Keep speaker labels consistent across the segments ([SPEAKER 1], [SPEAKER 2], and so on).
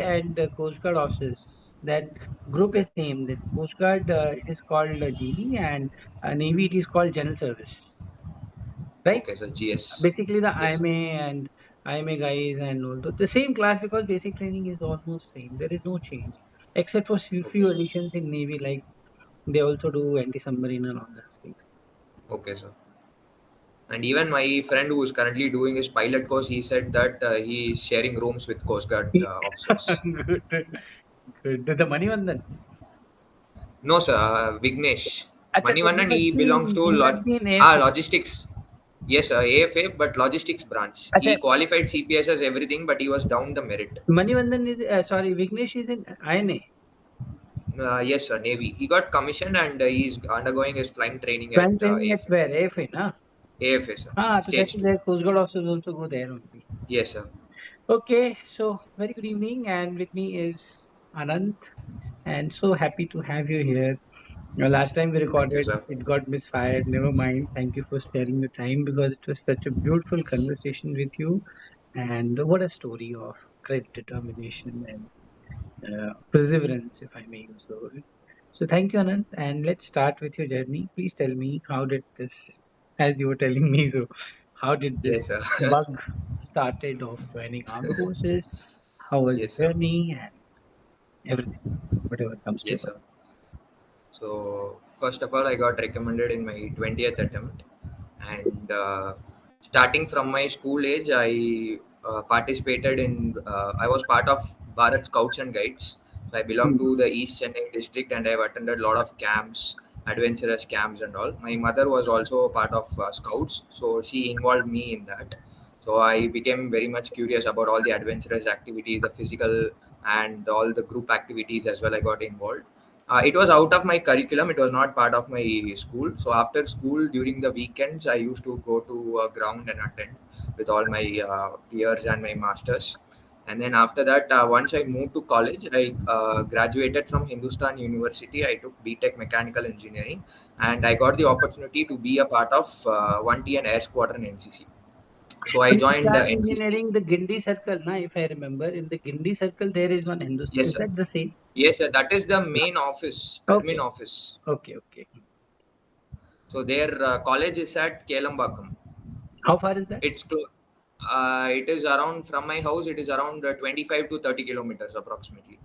[SPEAKER 1] and Coast Guard officers. That group
[SPEAKER 2] Okay.
[SPEAKER 1] is named. The Coast Guard it is called GD, and Navy it is called General Service, right?
[SPEAKER 2] Okay, so GS.
[SPEAKER 1] Basically, the
[SPEAKER 2] Yes, sir.
[SPEAKER 1] IMA and IMA guys and all the same class because basic training is almost same. There is no change except for
[SPEAKER 2] Okay.
[SPEAKER 1] few additions in Navy, like they also do anti-submarine and all those things.
[SPEAKER 2] Okay, sir. And even my friend who is currently doing his pilot course, he said that he is sharing rooms with Coast Guard officers.
[SPEAKER 1] Good, good. The money one then.
[SPEAKER 2] No, sir. Vignesh.
[SPEAKER 1] Acha, then
[SPEAKER 2] Manivannan, he belongs to
[SPEAKER 1] he must be in AFA.
[SPEAKER 2] logistics. Yes, sir. AFA, but logistics branch.
[SPEAKER 1] Acha,
[SPEAKER 2] He qualified CPS as everything, but he was down the merit.
[SPEAKER 1] Manivandan is sorry, Vignesh is in INA.
[SPEAKER 2] Yes, sir. Navy. He got commissioned and he's undergoing his flying training at
[SPEAKER 1] Flying training at
[SPEAKER 2] AFA.
[SPEAKER 1] where? AFA, na?
[SPEAKER 2] AFA, sir.
[SPEAKER 1] So that
[SPEAKER 2] Stage
[SPEAKER 1] is
[SPEAKER 2] 2.
[SPEAKER 1] where Coast Guard officers also go there only.
[SPEAKER 2] Yes, sir.
[SPEAKER 1] Okay, so very good evening, and with me is Anant, and so happy to have you here. Last time we
[SPEAKER 2] Thank you,
[SPEAKER 1] recorded,
[SPEAKER 2] sir.
[SPEAKER 1] it got misfired. Never mind. Thank you for sparing the time because it was such a beautiful conversation with you, and what a story of great determination and perseverance, if I may use the word. So thank you, Anant, and let's start with your journey. Please tell me how did this, as you were telling me, so how did this
[SPEAKER 2] Yes, sir.
[SPEAKER 1] bug started of joining armed forces? How was
[SPEAKER 2] Yes,
[SPEAKER 1] the
[SPEAKER 2] sir.
[SPEAKER 1] journey and everything, whatever comes to
[SPEAKER 2] Yes,
[SPEAKER 1] mind.
[SPEAKER 2] sir. So first of all, I got recommended in my 20th attempt, and starting from my school age, I participated in. I was part of Bharat Scouts and Guides. So I belong
[SPEAKER 1] Hmm.
[SPEAKER 2] to the East Chennai district, and I've attended a lot of camps, adventurous camps, and all. My mother was also a part of Scouts, so she involved me in that. So I became very much curious about all the adventurous activities, the physical and all the group activities as well. I got involved. It was out of my curriculum. It was not part of my school. So after school, during the weekends, I used to go to a ground and attend with all my peers and my masters. And then after that, once I moved to college, I graduated from Hindustan University. I took BTech Mechanical Engineering, and I got the opportunity to be a part of 1TN Air Squadron NCC. So I joined
[SPEAKER 1] Hindustan
[SPEAKER 2] NCC.
[SPEAKER 1] Engineering, the Gindi Circle, na, if I remember, in the Gindi Circle there is one Hindustan.
[SPEAKER 2] Yes,
[SPEAKER 1] Is
[SPEAKER 2] sir.
[SPEAKER 1] that the same?
[SPEAKER 2] Yes, sir. That is the main office, admin
[SPEAKER 1] Okay,
[SPEAKER 2] office.
[SPEAKER 1] okay, okay.
[SPEAKER 2] So their college is at Kelambakam.
[SPEAKER 1] How far is that?
[SPEAKER 2] It is around from my house. It is around 25 to 30 kilometers approximately.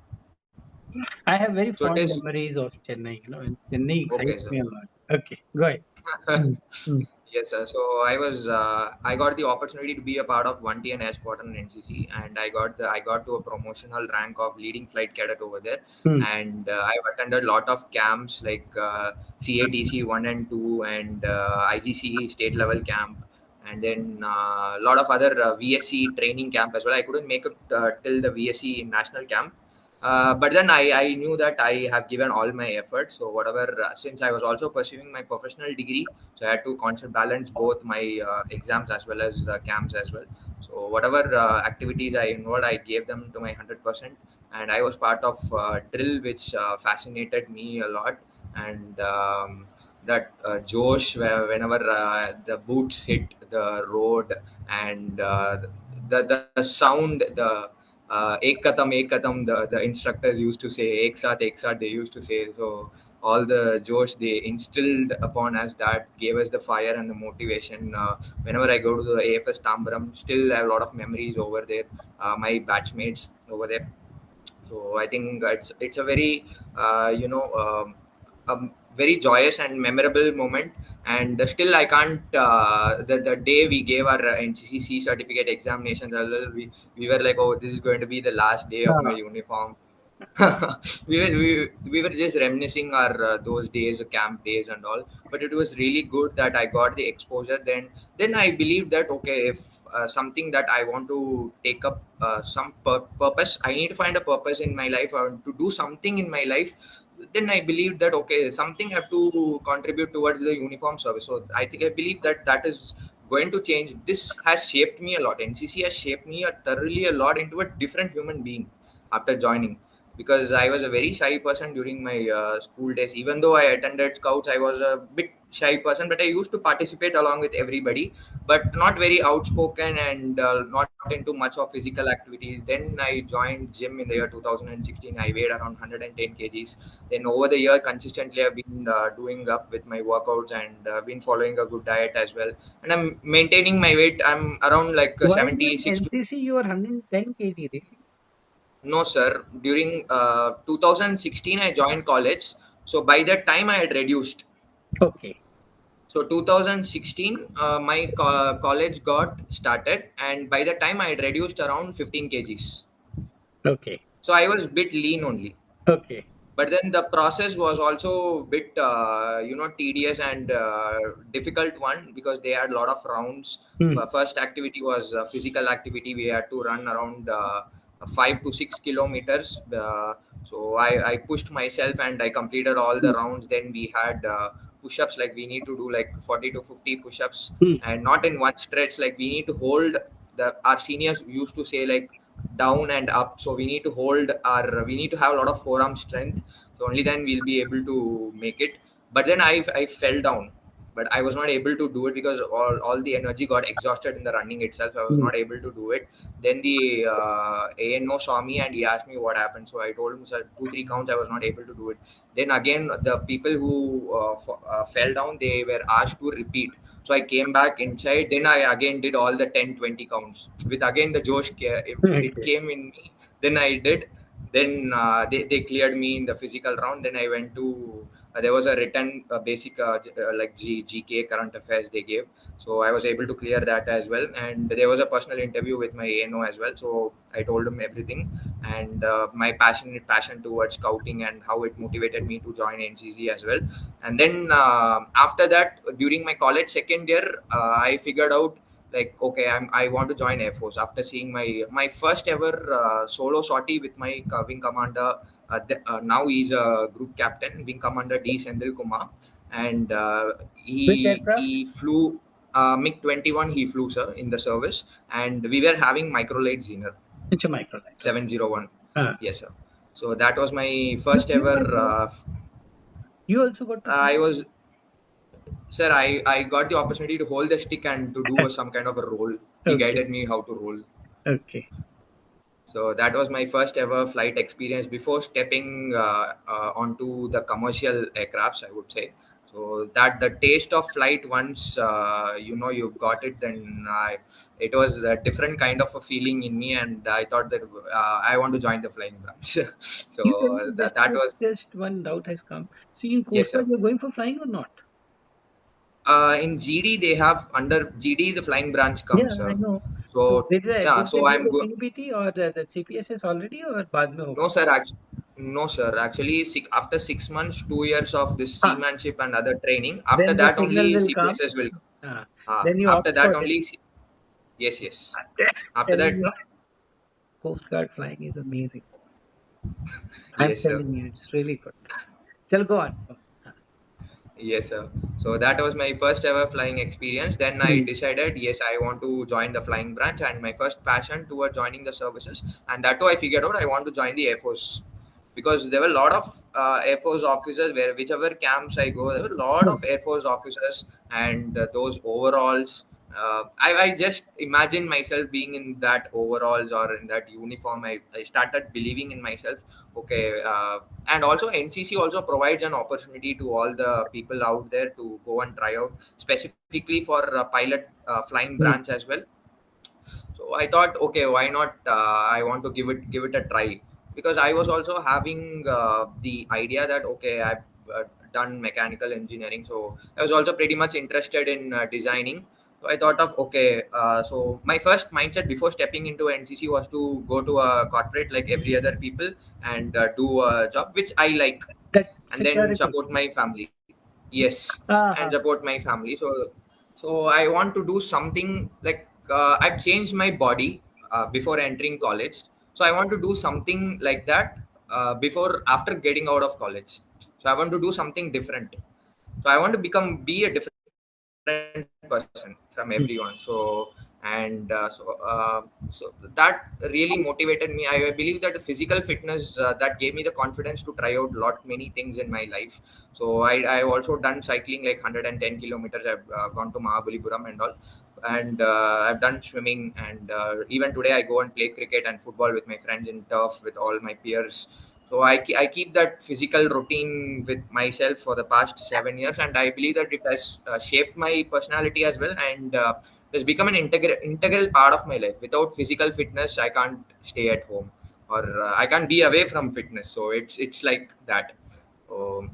[SPEAKER 1] I have very
[SPEAKER 2] So it
[SPEAKER 1] fond
[SPEAKER 2] is
[SPEAKER 1] memories of Chennai. And Chennai
[SPEAKER 2] okay,
[SPEAKER 1] excites
[SPEAKER 2] sir.
[SPEAKER 1] me a lot. Okay, go ahead. Mm, mm,
[SPEAKER 2] Yes, sir. So I got the opportunity to be a part of 1T and Air Squadron NCC, and I got to a promotional rank of leading flight cadet over there,
[SPEAKER 1] mm.
[SPEAKER 2] and I've attended a lot of camps like CATC 1 and 2 and IGC state level camp, and then a lot of other VSC training camp as well. I couldn't make it till the VSC national camp, but then I knew that I have given all my effort. So whatever, since I was also pursuing my professional degree, so I had to balance both my exams as well as camps as well. So whatever activities I involved, I gave them to my 100%, and I was part of drill, which fascinated me a lot, and that Josh, whenever the boots hit the road, and the sound, the ek katam, the instructors used to say ek saath they used to say. So all the Josh they instilled upon us, that gave us the fire and the motivation. Whenever I go to the AFS Tambaram, still I have a lot of memories over there. My batchmates over there. So I think it's a very a very joyous and memorable moment. And still I can't. The day we gave our NCCC certificate examinations, we were like, oh, this is going to be the last day of my
[SPEAKER 1] Ah,
[SPEAKER 2] uniform. We were just reminiscing our those days, camp days and all. But it was really good that I got the exposure. Then I believe that okay, if something that I want to take up some purpose, I need to find a purpose in my life, or to do something in my life. Then I believe that okay, something have to contribute towards the uniform service. So I believe that that is going to change. This has shaped me a lot. NCC has shaped me thoroughly a lot into a different human being after joining, because I was a very shy person during my school days. Even though I attended scouts, I was a bit shy person, but I used to participate along with everybody, but not very outspoken and not into much of physical activity. Then I joined gym in the year 2016. I weighed around 110 kgs. Then over the year, consistently I've been doing up with my workouts and been following a good diet as well. And I'm maintaining my weight. I'm around like
[SPEAKER 1] While doing
[SPEAKER 2] 76 to.
[SPEAKER 1] NCC, you are 110 kg, really?
[SPEAKER 2] No, sir. During 2016, I joined college. So by that time, I had reduced.
[SPEAKER 1] Okay,
[SPEAKER 2] So 2016, my college got started, and by the time I had reduced around 15 kgs.
[SPEAKER 1] okay,
[SPEAKER 2] So I was bit lean only.
[SPEAKER 1] okay.
[SPEAKER 2] But then the process was also a bit tedious and difficult one, because they had a lot of rounds.
[SPEAKER 1] Hmm.
[SPEAKER 2] First activity was physical activity. We had to run around 5 to 6 kilometers. So I pushed myself and I completed all the
[SPEAKER 1] Hmm.
[SPEAKER 2] rounds. Then we had push-ups, like we need to do like 40 to 50 push-ups,
[SPEAKER 1] Hmm.
[SPEAKER 2] and not in one stretch. Like we need to hold, the our seniors used to say, like down and up. So we need to hold our, we need to have a lot of forearm strength. So only then we'll be able to make it. But then I fell down, but I was not able to do it because all the energy got exhausted in the running itself. I was
[SPEAKER 1] Hmm.
[SPEAKER 2] not able to do it. Then the ANO saw me and he asked me what happened. So I told him, sir, 2 3 counts I was not able to do it. Then again, the people who fell down, they were asked to repeat. So I came back inside. Then I again did all the 10 20 counts with again the josh. It
[SPEAKER 1] Okay.
[SPEAKER 2] came in me. Then I did. Then they cleared me in the physical round. Then I went to, there was a written basic like GK current affairs they gave. So I was able to clear that as well. And there was a personal interview with my ANO as well. So I told him everything, and my passion towards scouting and how it motivated me to join NCC as well. And then after that, during my college second year, I figured out, like, okay, I want to join Air Force after seeing my first ever solo sortie with my wing commander. Now he's a group captain, wing commander D Sendil Kumar. And
[SPEAKER 1] Which
[SPEAKER 2] he
[SPEAKER 1] aircraft?
[SPEAKER 2] flew MiG 21. He flew, sir, in the service. And we were having microlight Zener
[SPEAKER 1] It's a microlight. Okay.
[SPEAKER 2] 701.
[SPEAKER 1] Ah.
[SPEAKER 2] Yes, sir. So that was my
[SPEAKER 1] You
[SPEAKER 2] first
[SPEAKER 1] flew
[SPEAKER 2] ever
[SPEAKER 1] microlight? You also got to fly?
[SPEAKER 2] I was, sir, I got the opportunity to hold the stick and to do some kind of a roll. He
[SPEAKER 1] Okay.
[SPEAKER 2] guided me how to roll.
[SPEAKER 1] Okay.
[SPEAKER 2] So that was my first ever flight experience before stepping onto the commercial aircrafts, I would say. So that the taste of flight, once you've got it, then it was a different kind of a feeling in me, and I thought that I want to join the flying branch.
[SPEAKER 1] You tell
[SPEAKER 2] So
[SPEAKER 1] me,
[SPEAKER 2] that was.
[SPEAKER 1] just one doubt has come. See, in
[SPEAKER 2] Yes,
[SPEAKER 1] Coast Guard,
[SPEAKER 2] sir.
[SPEAKER 1] you're going for flying or not?
[SPEAKER 2] In GD, they have, under GD the flying branch
[SPEAKER 1] Yeah,
[SPEAKER 2] comes,
[SPEAKER 1] I
[SPEAKER 2] sir.
[SPEAKER 1] know. So
[SPEAKER 2] So yeah,
[SPEAKER 1] did they
[SPEAKER 2] so
[SPEAKER 1] do
[SPEAKER 2] I'm
[SPEAKER 1] the
[SPEAKER 2] good.
[SPEAKER 1] CPT or the CPSS already or बाद में
[SPEAKER 2] No,
[SPEAKER 1] होगा?
[SPEAKER 2] sir. No, sir. Actually, after 6 months, 2 years of this
[SPEAKER 1] Ah,
[SPEAKER 2] seamanship and other training, after
[SPEAKER 1] then the
[SPEAKER 2] that
[SPEAKER 1] signal
[SPEAKER 2] only
[SPEAKER 1] will come.
[SPEAKER 2] CPSS will come.
[SPEAKER 1] Ah, then you
[SPEAKER 2] After
[SPEAKER 1] opt for
[SPEAKER 2] that
[SPEAKER 1] it.
[SPEAKER 2] only, yes, yes.
[SPEAKER 1] I'm
[SPEAKER 2] After
[SPEAKER 1] telling
[SPEAKER 2] that,
[SPEAKER 1] you, Coast Guard flying is amazing. I'm
[SPEAKER 2] yes, sir.
[SPEAKER 1] telling you, it's really good. Chal, go on. Go on.
[SPEAKER 2] Yes, sir. So that was my first ever flying experience. Then I
[SPEAKER 1] Hmm.
[SPEAKER 2] decided, yes, I want to join the flying branch, and my first passion toward joining the services. And that too, I figured out I want to join the Air Force, because there were a lot of Air Force officers, where whichever camps I go, there were a lot
[SPEAKER 1] Hmm.
[SPEAKER 2] of Air Force officers, and those overalls. I just imagine myself being in that overalls or in that uniform. I started believing in myself. Okay, and also NCC also provides an opportunity to all the people out there to go and try out, specifically for pilot flying
[SPEAKER 1] Hmm.
[SPEAKER 2] branch as well. So I thought, okay, why not? I want to give it a try, because I was also having the idea that, okay, I've done mechanical engineering, so I was also pretty much interested in designing. So I thought of, okay, so my first mindset before stepping into NCC was to go to a corporate like every other people, and do a job which I like,
[SPEAKER 1] That
[SPEAKER 2] and then
[SPEAKER 1] security.
[SPEAKER 2] support my family. Yes,
[SPEAKER 1] Ah,
[SPEAKER 2] and
[SPEAKER 1] ah.
[SPEAKER 2] support my family. So I want to do something like, I've changed my body before entering college. So I want to do something like that before after getting out of college. So I want to do something different. So I want to be a different person from everyone.
[SPEAKER 1] Hmm.
[SPEAKER 2] So that really motivated me. I believe that the physical fitness that gave me the confidence to try out lot many things in my life. So I've also done cycling like 110 kilometers. I've gone to Mahabalipuram and all. and I've done swimming, and even today I go and play cricket and football with my friends in turf with all my peers. So I keep that physical routine with myself for the past 7 years, and I believe that it has shaped my personality as well, and it has become an integral part of my life. Without physical fitness, I can't stay at home, or I can't be away from fitness. So it's like that. Um,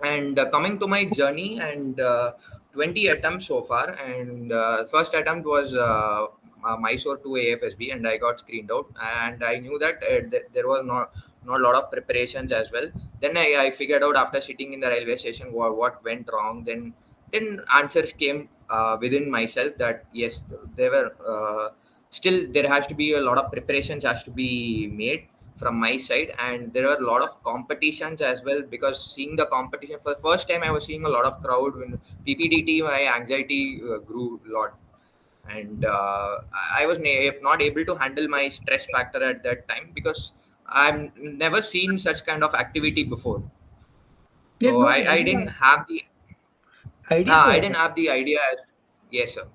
[SPEAKER 2] and coming to my journey, and 20 attempts so far, and first attempt was Mysore to AFSB, and I got screened out, and I knew that there was not a lot of preparations as well. Then I figured out after sitting in the railway station what went wrong. Then answers came within myself that yes, there were still there has to be a lot of preparations has to be made from my side, and there were a lot of competitions as well, because seeing the competition for the first time I was seeing a lot of crowd. When PPDT, my anxiety grew a lot, and I was not able to handle my stress factor at that time, because I've never seen such kind of activity before.
[SPEAKER 1] You had
[SPEAKER 2] So
[SPEAKER 1] no
[SPEAKER 2] I
[SPEAKER 1] idea.
[SPEAKER 2] didn't have the
[SPEAKER 1] Idea to
[SPEAKER 2] I
[SPEAKER 1] have
[SPEAKER 2] didn't
[SPEAKER 1] it.
[SPEAKER 2] have the idea. Yes, sir.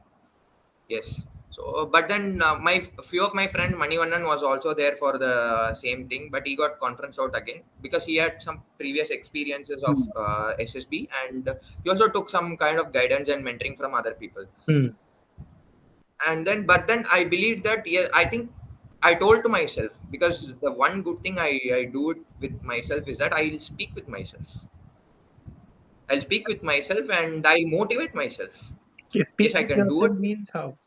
[SPEAKER 2] Yes. So, but then my few of my friend Manivannan was also there for the same thing, but he got conference out again because he had some previous experiences of
[SPEAKER 1] Hmm.
[SPEAKER 2] SSB, and he also took some kind of guidance and mentoring from other people.
[SPEAKER 1] Hmm.
[SPEAKER 2] And then, but then I believed that, yeah, I think I told to myself, because the one good thing I do it with myself is that I'll speak with myself. I'll speak with myself and I'll motivate myself.
[SPEAKER 1] You
[SPEAKER 2] Yes,
[SPEAKER 1] speak
[SPEAKER 2] I
[SPEAKER 1] with
[SPEAKER 2] can do
[SPEAKER 1] yourself
[SPEAKER 2] it.
[SPEAKER 1] means how?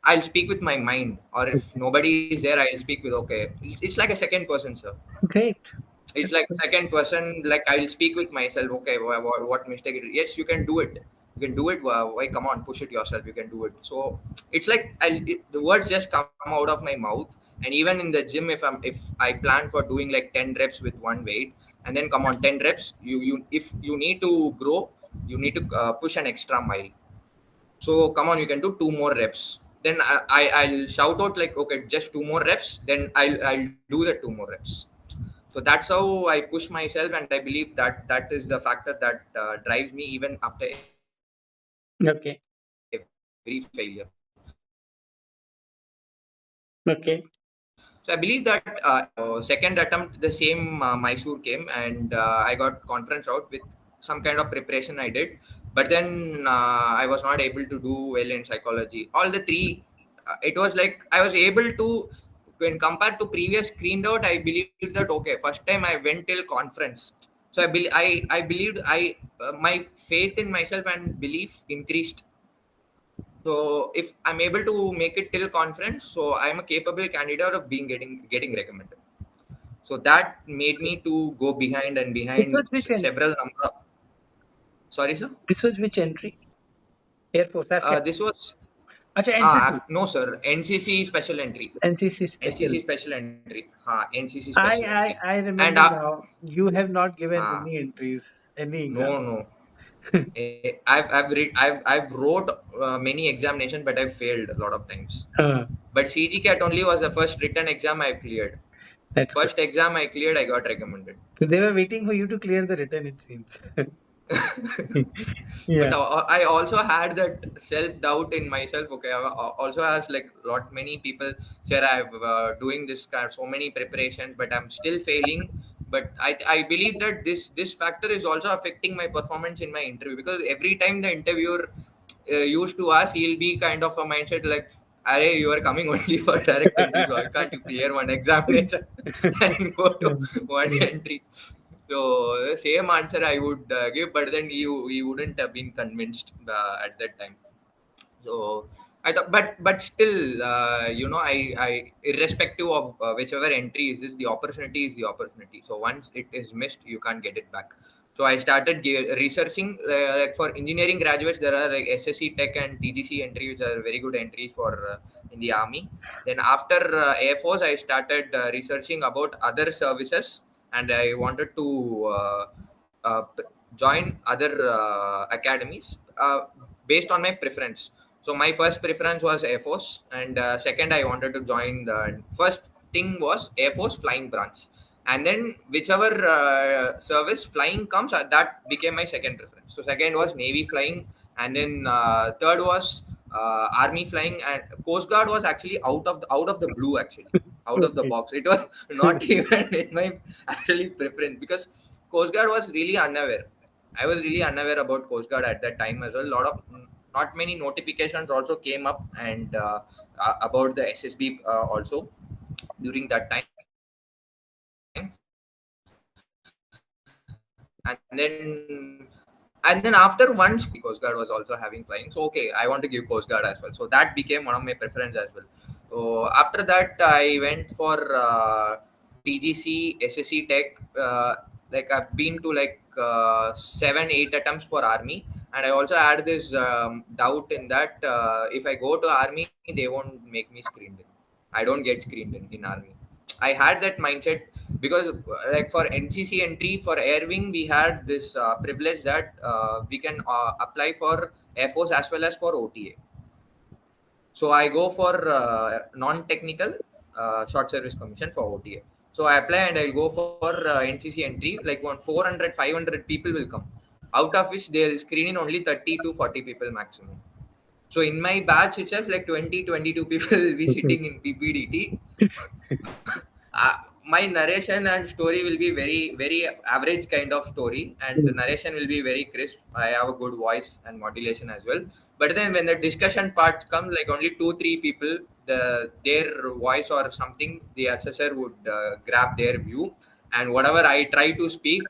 [SPEAKER 2] I'll speak with my mind, or if
[SPEAKER 1] Okay.
[SPEAKER 2] nobody is there, I'll speak with, okay. It's like a second person, sir.
[SPEAKER 1] Great.
[SPEAKER 2] It's
[SPEAKER 1] That's
[SPEAKER 2] like
[SPEAKER 1] good.
[SPEAKER 2] second person. Like I'll speak with myself. Okay, what mistake? Yes, you can do it. You can do it. Why? Come on, push it yourself. You can do it. So it's like the words just come out of my mouth. And even in the gym, if I plan for doing like 10 reps with one weight, and then come on 10 reps, you if you need to grow, you need to push an extra mile. So come on, you can do 2 more reps. Then I'll shout out like, okay, just 2 more reps. Then I'll do the 2 more reps. So that's how I push myself, and I believe that that is the factor that drives me even after every failure.
[SPEAKER 1] Okay.
[SPEAKER 2] So I believe that
[SPEAKER 1] Okay.
[SPEAKER 2] second attempt, the same Mysore came, and I got conference out with some kind of preparation I did. But then I was not able to do well in psychology. All the three, it was like I was able to, when compared to previous screened out, I believed that okay, first time I went till conference. So I believed my faith in myself and belief increased. So if I'm able to make it till conference, so I'm a capable candidate of being getting recommended. So that made me to go behind and
[SPEAKER 1] This was
[SPEAKER 2] behind
[SPEAKER 1] which entry?
[SPEAKER 2] several number. Sorry, sir.
[SPEAKER 1] This was which entry? Air Force, AFCAT.
[SPEAKER 2] This was
[SPEAKER 1] Acha, NCC.
[SPEAKER 2] no, sir. NCC special entry.
[SPEAKER 1] NCC special.
[SPEAKER 2] NCC special entry. NCC special
[SPEAKER 1] I
[SPEAKER 2] entry.
[SPEAKER 1] I
[SPEAKER 2] And
[SPEAKER 1] remember now. You have not given
[SPEAKER 2] uh,
[SPEAKER 1] any entries, any
[SPEAKER 2] no,
[SPEAKER 1] exam.
[SPEAKER 2] no. I've wrote many examinations, but I've failed a lot of times.
[SPEAKER 1] Huh,
[SPEAKER 2] But CGCAT only was the first written exam I cleared.
[SPEAKER 1] that's good.
[SPEAKER 2] First exam I cleared, I got recommended.
[SPEAKER 1] So they were waiting for you to clear the written, it seems.
[SPEAKER 2] But
[SPEAKER 1] Yeah.
[SPEAKER 2] I also had that self doubt in myself. Okay, I also has like lot many people said I'm doing this kind of so many preparations, but I'm still failing. But I believe that this factor is also affecting my performance in my interview, because every time the interviewer used to ask, he'll be kind of a mindset like, "Arey, you are coming only for direct entry, so why can't you clear one examination and go to one entry?" So the same answer I would give, but then you wouldn't have been convinced at that time. So I thought, but still, I irrespective of whichever entry is the opportunity is the opportunity. So once it is missed, you can't get it back. So I started researching, like for engineering graduates, there are like SSC Tech and TGC entry, which are very good entries for in the army. Then after Air Force, I started researching about other services, and I wanted to uh, p- join other academies based on my preference. So my first preference was Air Force, and second I wanted to join the first thing was Air Force flying branch, and then whichever service flying comes, that became my second preference. So second was Navy flying, and then third was army flying, and coast guard was actually out of the blue, actually out of the
[SPEAKER 1] Okay.
[SPEAKER 2] box. It was not even in my actually preference, because coast guard was really unaware. I was really unaware about coast guard at that time as well. A lot of not many notifications also came up, and about the SSB also during that time. And then after once coast guard was also having flying, so okay, I want to give coast guard as well, so that became one of my preference as well. So after that I went for TGC SSC Tech. Like I've been to like 7 8 attempts for army, and I also had this doubt in that if I go to army they won't make me screened in. I don't get screened in army. I had that mindset, because like for NCC entry for air wing we had this privilege that we can apply for air force as well as for OTA. So I go for non-technical short service commission for OTA. So I apply and I'll go for NCC entry. Like 400 500 people will come, out of which they'll screen in only 30 to 40 people maximum. So in my batch itself, like 20 22 people will be sitting in PPDT. My narration and story will be very very average kind of story, and the
[SPEAKER 1] Mm,
[SPEAKER 2] narration will be very crisp. I have a good voice and modulation as well. But then when the discussion part comes, like only 2 3 people, their voice or something, the assessor would grab their view, and whatever I try to speak,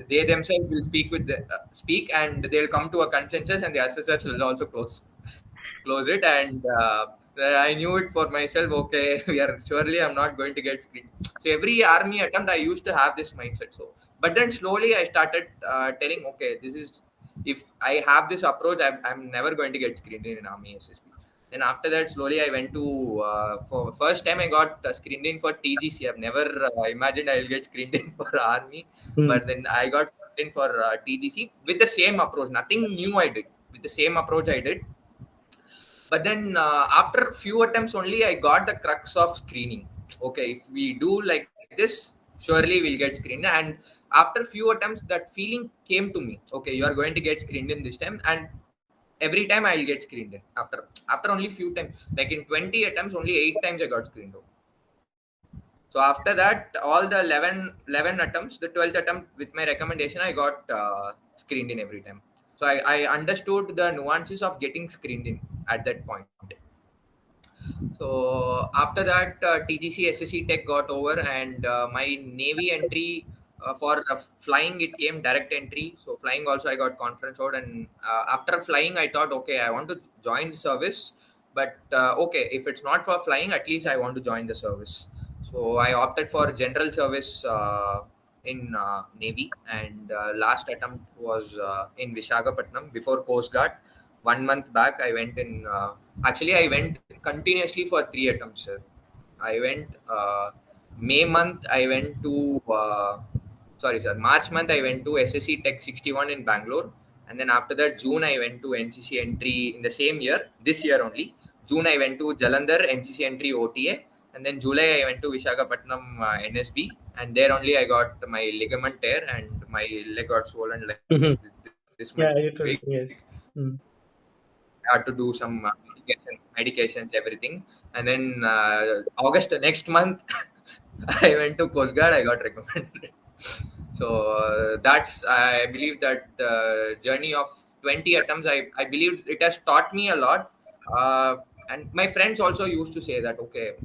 [SPEAKER 2] they themselves will speak, and they'll come to a consensus, and the assessors will also close it. And I knew it for myself. Okay, we are surely I'm not going to get screened. So every army attempt, I used to have this mindset. So, but then slowly I started telling, okay, this is, if I have this approach, I'm never going to get screened in an army SSB. Then after that, slowly I went to for first time I got screened in for TGC. I've never imagined I'll get screened in for army,
[SPEAKER 1] mm,
[SPEAKER 2] but then I got screened in for TGC with the same approach. Nothing new I did. With the same approach I did. But then after few attempts only I got the crux of screening. Okay, if we do like this, surely we'll get screened. And after few attempts that feeling came to me, okay, you are going to get screened in this time, and every time I'll get screened in. After only few times, like in 20 attempts only 8 times I got screened out. So after that, all the 11 attempts, the 12th attempt with my recommendation, I got screened in every time. So I understood the nuances of getting screened in at that point. So after that, TGC SSC Tech got over, and my Navy entry for flying, it came direct entry. So flying also I got conference out, and after flying I thought, okay, I want to join the service, but okay, if it's not for flying, at least I want to join the service. So I opted for general service in Navy, and last attempt was in Visakhapatnam before Coast Guard. 1 month back, I went in. Actually, I went continuously for 3 attempts, sir. I went May month. I went to sorry, sir. March month I went to SSC Tech 61 in Bangalore, and then after that June I went to NCC entry in the same year. This year only, June I went to Jalandhar NCC entry OTA, and then July I went to Visakhapatnam NSB, and there only I got my ligament tear and my leg got swollen like
[SPEAKER 1] mhm.
[SPEAKER 2] this much big.
[SPEAKER 1] Yeah, you told, yes. Mm,
[SPEAKER 2] I had to do some medications, everything. And then August next month, I went to Coast Guard. I got recommended. So that's, I believe that the journey of 20 attempts, I believe it has taught me a lot. And my friends also used to say that, okay,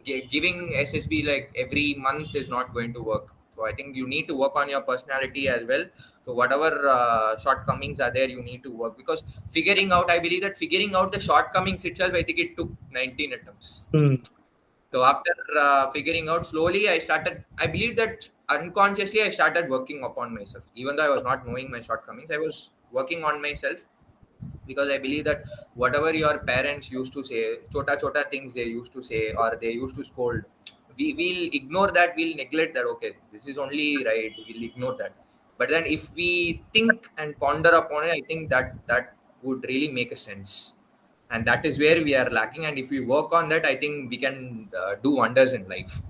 [SPEAKER 2] giving SSB like every month is not going to work. So I think you need to work on your personality as well. So whatever shortcomings are there, you need to work, because figuring out, I believe that figuring out the shortcomings itself, I think it took 19 attempts.
[SPEAKER 1] mm,
[SPEAKER 2] So after figuring out slowly, I started. I believe that unconsciously I started working upon myself, even though I was not knowing my shortcomings. I was working on myself, because I believe that whatever your parents used to say, chota chota things they used to say or they used to scold, we will ignore that. We'll neglect that. Okay, this is only right. We'll ignore that. But then if we think and ponder upon it, I think that would really make a sense, and that is where we are lacking. And if we work on that, I think we can do wonders in life.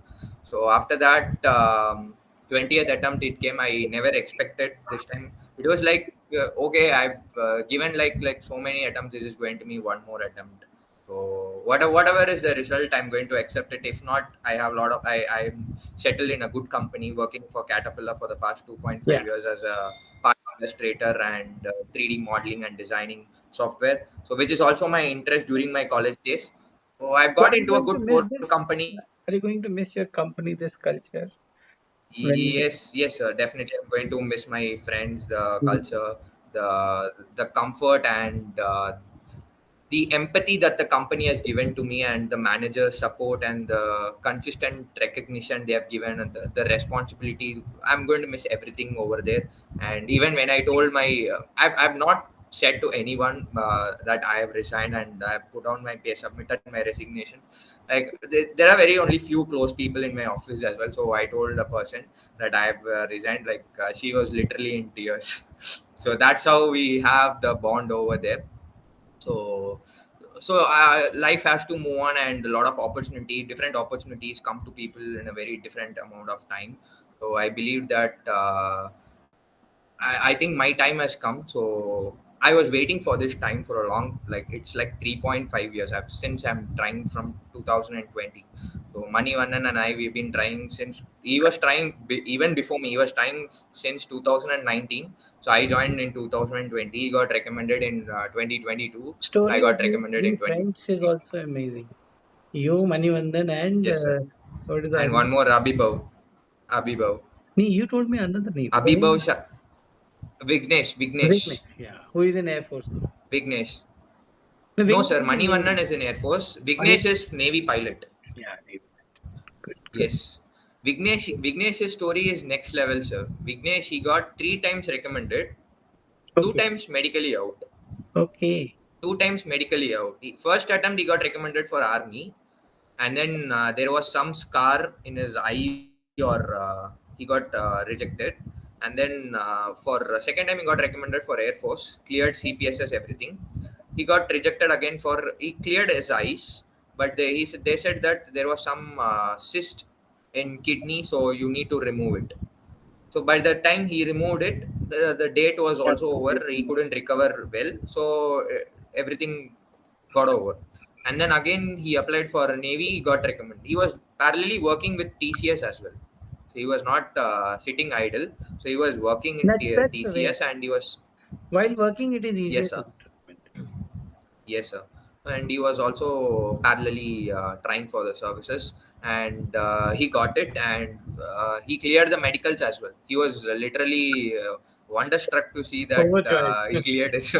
[SPEAKER 2] So after that 20th attempt it came, I never expected this time. It was like okay, I've given like so many attempts. This is going to be one more attempt. So whatever is the result, I'm going to accept it. If not, I have a lot of I'm settled in a good company working for Caterpillar for the past
[SPEAKER 1] Yeah.
[SPEAKER 2] 2.5 years as a part illustrator and 3D modeling and designing software. So which is also my interest during my college days. So I've
[SPEAKER 1] So
[SPEAKER 2] got
[SPEAKER 1] are you
[SPEAKER 2] into a
[SPEAKER 1] going to
[SPEAKER 2] good
[SPEAKER 1] miss
[SPEAKER 2] core
[SPEAKER 1] this?
[SPEAKER 2] company.
[SPEAKER 1] Are you going to miss your company, this culture? When
[SPEAKER 2] Yes, sir. Definitely, I'm going to miss my friends, the
[SPEAKER 1] Mm.
[SPEAKER 2] culture, the comfort, and the empathy that the company has given to me, and the manager's support, and the consistent recognition they have given, and the responsibility. I'm going to miss everything over there. And even when I told I've not said to anyone that I have resigned and I have put on my pay, submitted my resignation. Like there are very only few close people in my office as well. So I told the person that I have resigned. Like she was literally in tears. So that's how we have the bond over there. So life has to move on, and a lot of different opportunities come to people in a very different amount of time. So I believe that I think my time has come. So I was waiting for this time for a long, like it's like 3.5 years. Since I'm trying from 2020. So Manivannan and I, we've been trying since he was trying even before me. He was trying since 2019. So I joined in 2020. He got recommended in 2022. I
[SPEAKER 1] story of
[SPEAKER 2] got
[SPEAKER 1] you
[SPEAKER 2] recommended
[SPEAKER 1] three
[SPEAKER 2] in
[SPEAKER 1] friends is
[SPEAKER 2] 2023.
[SPEAKER 1] also amazing. You, Manivandan, and
[SPEAKER 2] Yes, sir.
[SPEAKER 1] what is the
[SPEAKER 2] And
[SPEAKER 1] other?
[SPEAKER 2] one more Abhibav. Abhibav.
[SPEAKER 1] Nee, you told me another name.
[SPEAKER 2] Abhibav Vignesh.
[SPEAKER 1] Vignesh,
[SPEAKER 2] Vignesh.
[SPEAKER 1] yeah, who is in Air Force now.
[SPEAKER 2] Vignesh.
[SPEAKER 1] No,
[SPEAKER 2] No,
[SPEAKER 1] Vignesh
[SPEAKER 2] sir.
[SPEAKER 1] is in
[SPEAKER 2] Manivannan
[SPEAKER 1] Navy.
[SPEAKER 2] is in Air Force.
[SPEAKER 1] Or is
[SPEAKER 2] Vignesh is Navy pilot.
[SPEAKER 1] yeah, Navy. Good, good.
[SPEAKER 2] Yes. Vignesh's story is next level, sir. Vignesh, he got three times recommended, two
[SPEAKER 1] Okay,
[SPEAKER 2] times medically out.
[SPEAKER 1] okay,
[SPEAKER 2] Two times medically out. First attempt, he got recommended for army, and then there was some scar in his eye, or he got rejected. And then for second time, he got recommended for Air Force, cleared CPSS, everything. He got rejected again for he cleared his eyes, but they said that there was some cyst in kidney, so you need to remove it. So by the time he removed it, the date was
[SPEAKER 1] that's
[SPEAKER 2] also over. He
[SPEAKER 1] completely.
[SPEAKER 2] couldn't recover well, so everything got over. And then again he applied for a Navy. He got recommended. He was parallelly working with TCS as well. So he was not sitting idle. So he was working in
[SPEAKER 1] That's the way.
[SPEAKER 2] TCS, and he was
[SPEAKER 1] While working, it is easier
[SPEAKER 2] yes,
[SPEAKER 1] to
[SPEAKER 2] sir.
[SPEAKER 1] get recommended.
[SPEAKER 2] Yes, sir. And he was also parallelly trying for the services, and he got it, and he cleared the medicals as well. He was literally wonderstruck to see that
[SPEAKER 1] Overjoyed.
[SPEAKER 2] he cleared his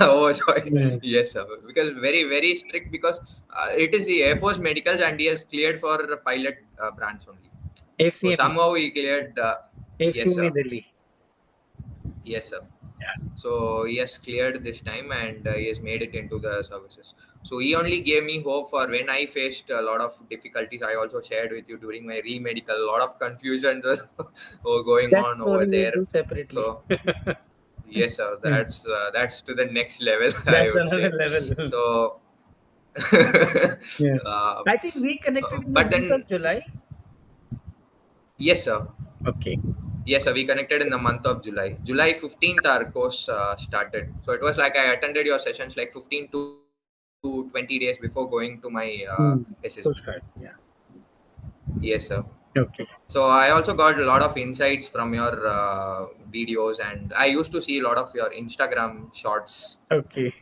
[SPEAKER 2] overjoyed.
[SPEAKER 1] Yeah.
[SPEAKER 2] Yes, sir. Because very strict, because it is the Air Force medicals, and he has cleared for the pilot branch only. So
[SPEAKER 1] FCME.
[SPEAKER 2] somehow he cleared. Yes,
[SPEAKER 1] FCME
[SPEAKER 2] sir.
[SPEAKER 1] Delhi.
[SPEAKER 2] Yes, sir.
[SPEAKER 1] Yeah.
[SPEAKER 2] So he has cleared this time, and he has made it into the services. So he only gave me hope for when I faced a lot of difficulties. I also shared with you during my re-medical, a lot of confusion was going
[SPEAKER 1] That
[SPEAKER 2] on over
[SPEAKER 1] story we'll
[SPEAKER 2] there.
[SPEAKER 1] do separately.
[SPEAKER 2] So yes, sir,
[SPEAKER 1] Hmm.
[SPEAKER 2] that's to the next level, I
[SPEAKER 1] That's
[SPEAKER 2] would
[SPEAKER 1] another
[SPEAKER 2] say.
[SPEAKER 1] level.
[SPEAKER 2] So,
[SPEAKER 1] Yeah.
[SPEAKER 2] uh,
[SPEAKER 1] I think we connected in the
[SPEAKER 2] but
[SPEAKER 1] month of
[SPEAKER 2] then
[SPEAKER 1] July.
[SPEAKER 2] yes, sir.
[SPEAKER 1] Okay.
[SPEAKER 2] Yes, sir. We connected in the month of July. July 15th, our course started. So it was like I attended your sessions like 15 to 20 days before going to my
[SPEAKER 1] Hmm.
[SPEAKER 2] SSB.
[SPEAKER 1] Postcard. Yeah.
[SPEAKER 2] Yes, sir.
[SPEAKER 1] Okay.
[SPEAKER 2] So I also got a lot of insights from your videos, and I used to see a lot of your Instagram shorts.
[SPEAKER 1] Okay.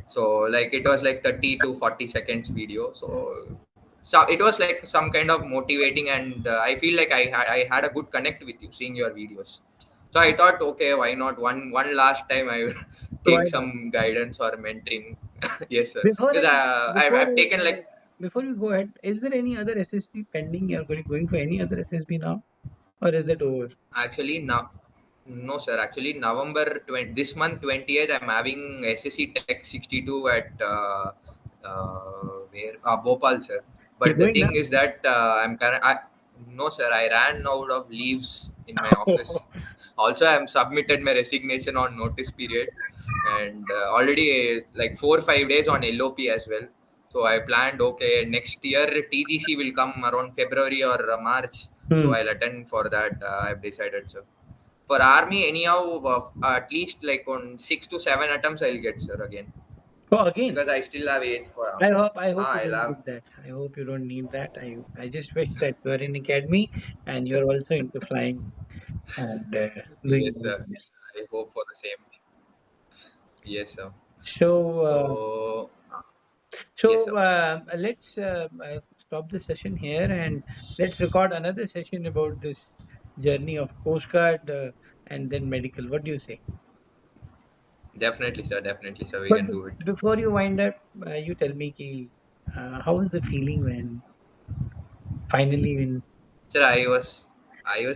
[SPEAKER 2] So like it was like 30 to 40 seconds video. So it was like some kind of motivating, and I feel like I had a good connect with you seeing your videos. So I thought, okay, why not one last time I will
[SPEAKER 1] Why
[SPEAKER 2] take
[SPEAKER 1] not?
[SPEAKER 2] some guidance or mentoring. Yes, sir.
[SPEAKER 1] Before
[SPEAKER 2] Because
[SPEAKER 1] I
[SPEAKER 2] I've taken like
[SPEAKER 1] before you go ahead, is there any other SSB pending? You're going for any other SSB now, or is that over?
[SPEAKER 2] actually now. No, sir. Actually, November 20, this month 20th, I'm having SSC Tech 62 at where Bhopal, sir.
[SPEAKER 1] You're
[SPEAKER 2] But the
[SPEAKER 1] going now?
[SPEAKER 2] thing is that no, sir. I ran out of leaves in my office. Also, I'm submitted my resignation on notice period, and already like 4 or 5 days on LOP as well. So I planned, okay, next year TGC will come around February or March. So
[SPEAKER 1] Hmm.
[SPEAKER 2] I'll attend for that. I've decided, sir. For army, anyhow, at least like on 6 to 7 attempts, I'll get, sir, again.
[SPEAKER 1] Oh, again.
[SPEAKER 2] Because I still have age for
[SPEAKER 1] I
[SPEAKER 2] army.
[SPEAKER 1] hope I hope you
[SPEAKER 2] I'll
[SPEAKER 1] don't
[SPEAKER 2] have.
[SPEAKER 1] need that. I hope you don't need that. I just wish that you are in academy and you're also into flying and doing
[SPEAKER 2] Yes,
[SPEAKER 1] all
[SPEAKER 2] sir.
[SPEAKER 1] this.
[SPEAKER 2] I hope for the same. Yes, sir.
[SPEAKER 1] So
[SPEAKER 2] So, yes,
[SPEAKER 1] so
[SPEAKER 2] sir.
[SPEAKER 1] let's stop the session here and let's record another session about this journey of Coast Guard and then medical. What do you say?
[SPEAKER 2] Definitely, sir. Definitely, sir. We
[SPEAKER 1] But
[SPEAKER 2] can do it.
[SPEAKER 1] before you wind up, you tell me, ki, how was the feeling when finally when
[SPEAKER 2] Sir, I was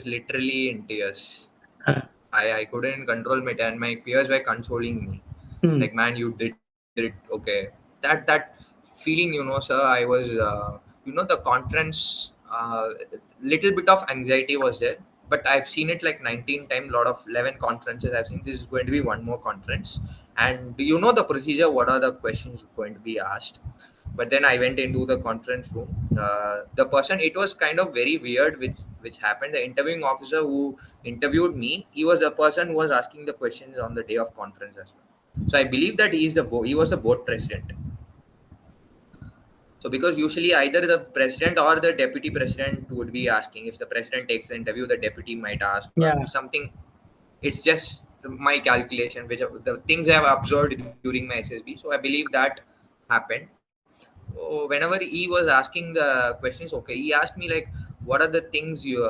[SPEAKER 2] literally in tears.
[SPEAKER 1] uh,
[SPEAKER 2] I couldn't control my and my peers were consoling me.
[SPEAKER 1] hmm,
[SPEAKER 2] Like, man, you did it. Okay. That feeling, sir, I was, the conference, little bit of anxiety was there. But I've seen it like 19 times, lot of 11 conferences. I've seen this is going to be one more conference. And do you know the procedure? What are the questions going to be asked? But then I went into the conference room. The person, it was kind of very weird, which happened. The interviewing officer who interviewed me, he was the person who was asking the questions on the day of conference as well. So I believe that he was the board president. So because usually either the president or the deputy president would be asking. If the president takes the interview, the deputy might ask, or
[SPEAKER 1] yeah,
[SPEAKER 2] if something. It's just my calculation, which the things I have observed during my SSB. So I believe that happened. So whenever he was asking the questions, okay, he asked me like, "What are the things you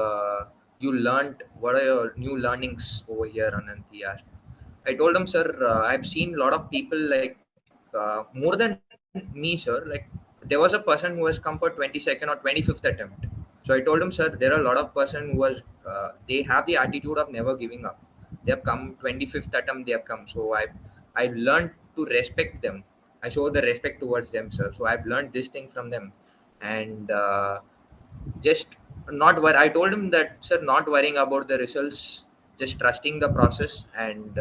[SPEAKER 2] learned? What are your new learnings over here?" Anant, he asked. I told him, sir, I've seen a lot of people like more than me, sir. Like there was a person who has come for 22nd or 25th attempt. So I told him, sir, there are a lot of person who was they have the attitude of never giving up. They have come 25th attempt. They have come. So I learned to respect them. I show the respect towards them, sir. So I've learned this thing from them, and just not worry. I told him that, sir, not worrying about the results, just trusting the process, and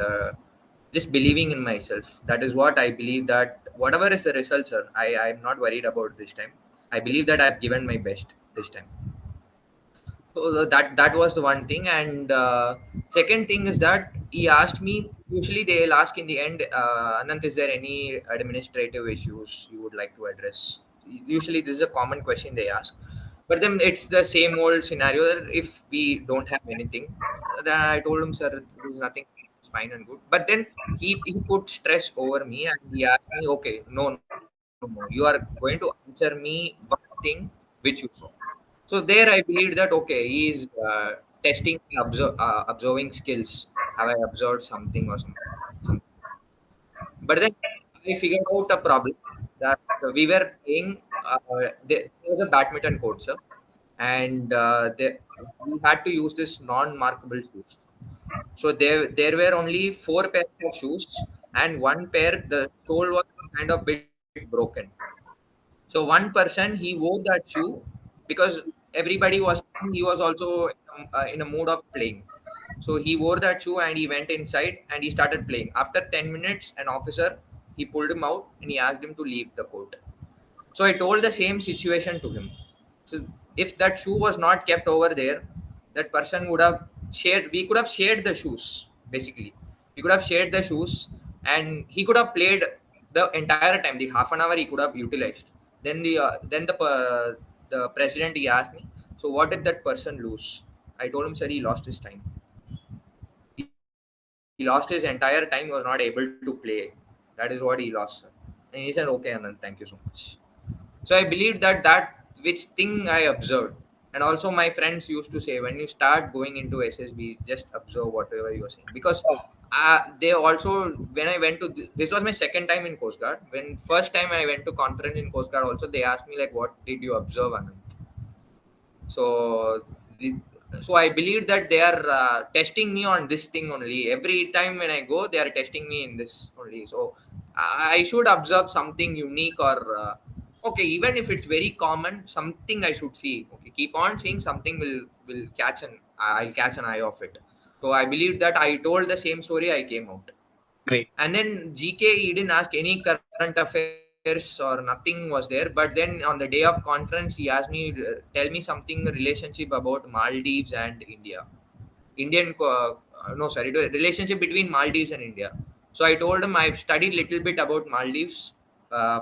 [SPEAKER 2] just believing in myself. That is what I believe, that whatever is the result, sir, I'm not worried about this time. I believe that I've given my best this time. So that was the one thing, and second thing is that he asked me. Usually they'll ask in the end, Anant, is there any administrative issues you would like to address? Usually this is a common question they ask, but then it's the same old scenario that if we don't have anything, then I told him, sir, there's nothing, it's fine and good. But then he put stress over me and he asked me, okay, no, you are going to answer me one thing which you saw. So there I believed that, okay, he is testing my observing skills. Have I observed something or something? But then I figured out a problem that we were playing. There was a badminton court, sir, and we had to use this non-markable shoes. So there were only four pairs of shoes, and one pair the sole was kind of bit broken. So one person, he wore that shoe because everybody was playing. He was also in a mood of playing. So he wore that shoe and he went inside and he started playing. After 10 minutes, an officer, he pulled him out and he asked him to leave the court. So I told the same situation to him. So if that shoe was not kept over there, that person would have shared. We could have shared the shoes. Basically, we could have shared the shoes, and he could have played the entire time. The half an hour he could have utilized. Then the president, he asked me, so what did that person lose? I told him, sir, he lost his time. He lost his entire time. He was not able to play. That is what he lost, sir. And he said, okay, Anand, thank you so much. So I believed that which thing I observed. And also my friends used to say, when you start going into SSB, just observe whatever you are saying. Because they also, when I went to, this was my second time in Coast Guard. When first time I went to conference in Coast Guard also, they asked me like, what did you observe, Anand? So, the, so I believe that they are testing me on this thing only. Every time when I go, they are testing me in this only. So I should observe something unique, or okay, even if it's very common, something I should see. Okay, keep on seeing something will catch an I'll catch an eye of it. So I believe that I told the same story. I came out.
[SPEAKER 1] great.
[SPEAKER 2] And then GK, he didn't ask any current affairs or nothing was there. But then on the day of conference, he asked me, tell me something relationship about Maldives and India. Indian no, sorry, the relationship between Maldives and India. So I told him I've studied little bit about Maldives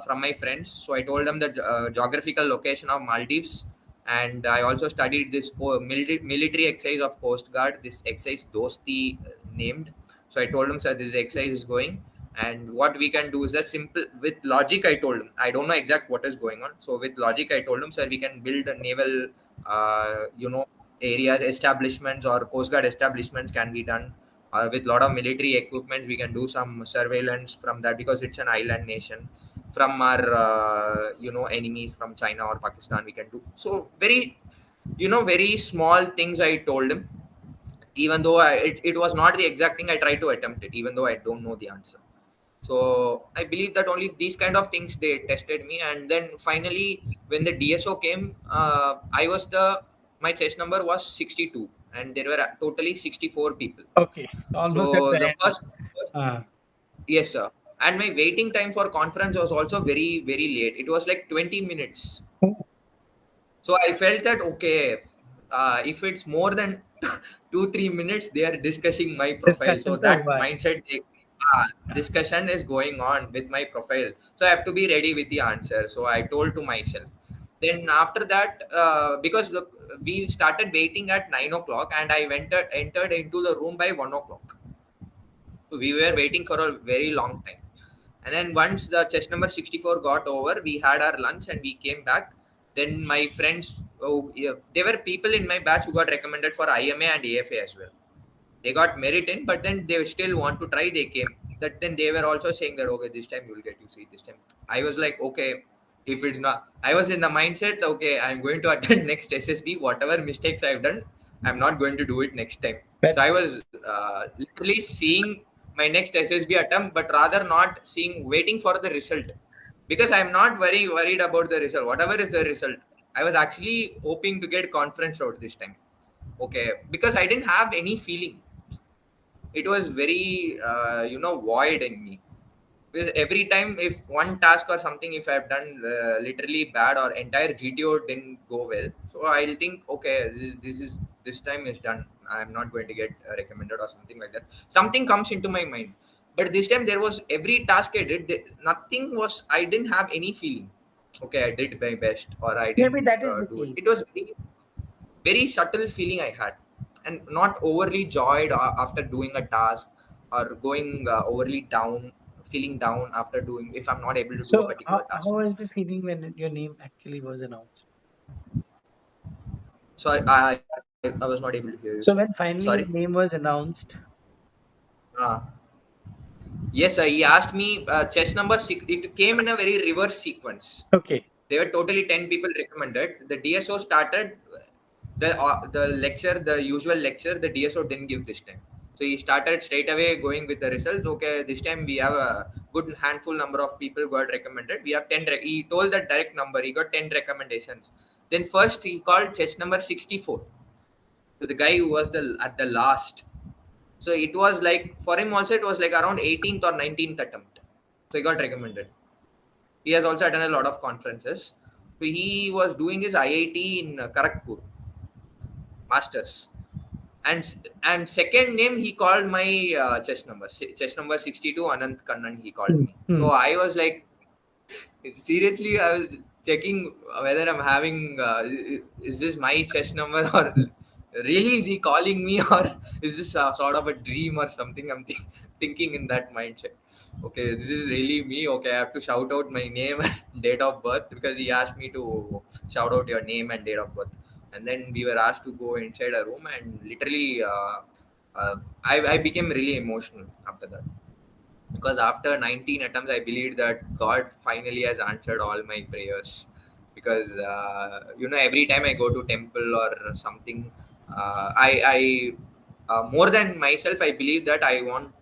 [SPEAKER 2] from my friends. So I told them the geographical location of Maldives, and I also studied this military exercise of Coast Guard. This exercise Dosti named. So I told him, sir, this exercise is going, and what we can do is that simple with logic. I told him I don't know exact what is going on. So with logic, I told him, sir, we can build a naval, areas, establishments, or Coast Guard establishments can be done with a lot of military equipment. We can do some surveillance from that because it's an island nation. From our enemies from China or Pakistan, we can do so. Very, very small things I told him. Even though it was not the exact thing, I tried to attempt it, even though I don't know the answer. So I believe that only these kind of things they tested me, and then finally when the DSO came, I was the my chess number was 62, and there were totally 64 people.
[SPEAKER 1] Okay, so almost at
[SPEAKER 2] So
[SPEAKER 1] the
[SPEAKER 2] the
[SPEAKER 1] end.
[SPEAKER 2] first
[SPEAKER 1] Uh,
[SPEAKER 2] yes, sir. And my waiting time for conference was also very very late. It was like 20 minutes.
[SPEAKER 1] oh,
[SPEAKER 2] So I felt that okay, if it's more than 2 3 minutes, they are discussing my profile. So
[SPEAKER 1] discussions are
[SPEAKER 2] that
[SPEAKER 1] why.
[SPEAKER 2] mindset, discussion is going on with my profile. So I have to be ready with the answer. So I told to myself. Then after that, because we started waiting at 9 o'clock, and I entered into the room by 1 o'clock. So we were waiting for a very long time. And then once the chess number 64 got over, we had our lunch and we came back. Then my friends, oh, yeah, there were people in my batch who got recommended for IMA and AFA as well. They got merit in, but then they still want to try. They came. That then they were also saying that okay, this time you will get to see this time. I was like, okay, if it's not, I was in the mindset, okay, I'm going to attend next SSB. Whatever mistakes I've done, I'm not going to do it next time. So
[SPEAKER 1] That's
[SPEAKER 2] I was literally seeing my next SSB attempt, but rather not seeing, waiting for the result, because I'm not very worried about the result. Whatever is the result, I was actually hoping to get conference out this time. Okay, because I didn't have any feeling. It was very void in me, because every time if one task or something, if I've done literally bad, or entire GTO didn't go well, so I'll think okay, this time is done. I'm not going to get recommended or something like that. Something comes into my mind. But this time there was, every task I did, nothing was, I didn't have any feeling. Okay, I did my best, or I
[SPEAKER 1] maybe
[SPEAKER 2] didn't
[SPEAKER 1] that is the
[SPEAKER 2] do it.
[SPEAKER 1] case.
[SPEAKER 2] It was very, very subtle feeling I had, and not overly joyed after doing a task, or going overly down, feeling down after doing, if I'm not able to do a
[SPEAKER 1] So
[SPEAKER 2] particular
[SPEAKER 1] how
[SPEAKER 2] task.
[SPEAKER 1] was the feeling when your name actually was announced?
[SPEAKER 2] So I was not able to hear you, sir.
[SPEAKER 1] So when
[SPEAKER 2] Sorry.
[SPEAKER 1] finally your name was announced,
[SPEAKER 2] uh, yes, sir, he asked me chess number 6. It came in a very reverse sequence.
[SPEAKER 1] okay,
[SPEAKER 2] There were totally 10 people recommended. The DSO started the lecture, the usual lecture. The DSO didn't give this time, so he started straight away going with the results. Okay, this time we have a good handful number of people got recommended. We have 10. He told that direct number. He got 10 recommendations. Then first he called chess number 64 to the guy who was the at the last. So it was like for him also, it was like around 18th or 19th attempt. So he got recommended. He has also attended a lot of conferences. So he was doing his IIT in Kharagpur, masters. And second name he called my chess number 62, Anant Kannan, he called
[SPEAKER 1] hmm,
[SPEAKER 2] me.
[SPEAKER 1] hmm.
[SPEAKER 2] So I was like, seriously, I was checking whether I'm having, is this my chess number, or really is he calling me, or is this sort of a dream or something? I'm thinking in that mindset. Okay, this is really me. Okay, I have to shout out my name and date of birth, because he asked me to shout out your name and date of birth. And then we were asked to go inside a room, and literally, I became really emotional after that, because after 19 attempts I believed that God finally has answered all my prayers. Because every time I go to temple or something, I more than myself, I believe that I want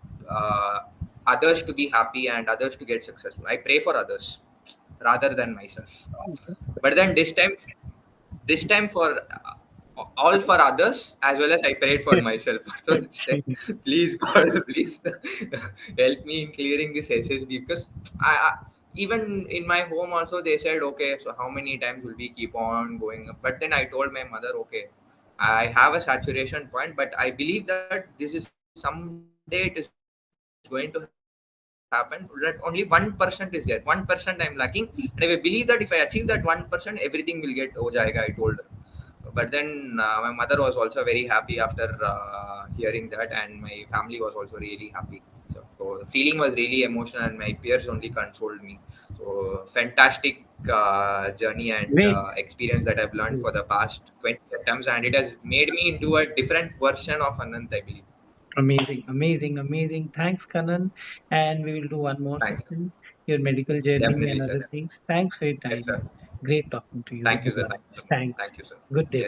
[SPEAKER 2] others to be happy and others to get successful. I pray for others rather than myself.
[SPEAKER 1] Oh, that's good.
[SPEAKER 2] But then this time for all for others as well as I prayed for myself. So this time,
[SPEAKER 1] Okay.
[SPEAKER 2] please God, please help me in clearing this SSB, because I even in my home also they said okay, so how many times will we keep on going up? But then I told my mother, okay, I have a saturation point, but I believe that this is someday it is going to happen, that only 1% is there. 1% I'm lacking, and I believe that if I achieve that 1%, everything will get ho jayega, I told her. But then my mother was also very happy after hearing that, and my family was also really happy. So the feeling was really emotional, and my peers only consoled me. So fantastic journey and
[SPEAKER 1] Great.
[SPEAKER 2] experience that I've learned for the past 20 attempts, and it has made me into a different version of Anant, I believe.
[SPEAKER 1] Amazing, amazing, amazing. Thanks, Kanan. And we will do one more
[SPEAKER 2] Thanks, sir.
[SPEAKER 1] session, your medical journey
[SPEAKER 2] Definitely,
[SPEAKER 1] and
[SPEAKER 2] sir.
[SPEAKER 1] other
[SPEAKER 2] Definitely.
[SPEAKER 1] things. Thanks for your
[SPEAKER 2] Yes,
[SPEAKER 1] time.
[SPEAKER 2] sir.
[SPEAKER 1] Great talking to you.
[SPEAKER 2] Thank you, sir. Thank you so much. Thank
[SPEAKER 1] Thanks.
[SPEAKER 2] you, sir.
[SPEAKER 1] Good day.
[SPEAKER 2] Yes.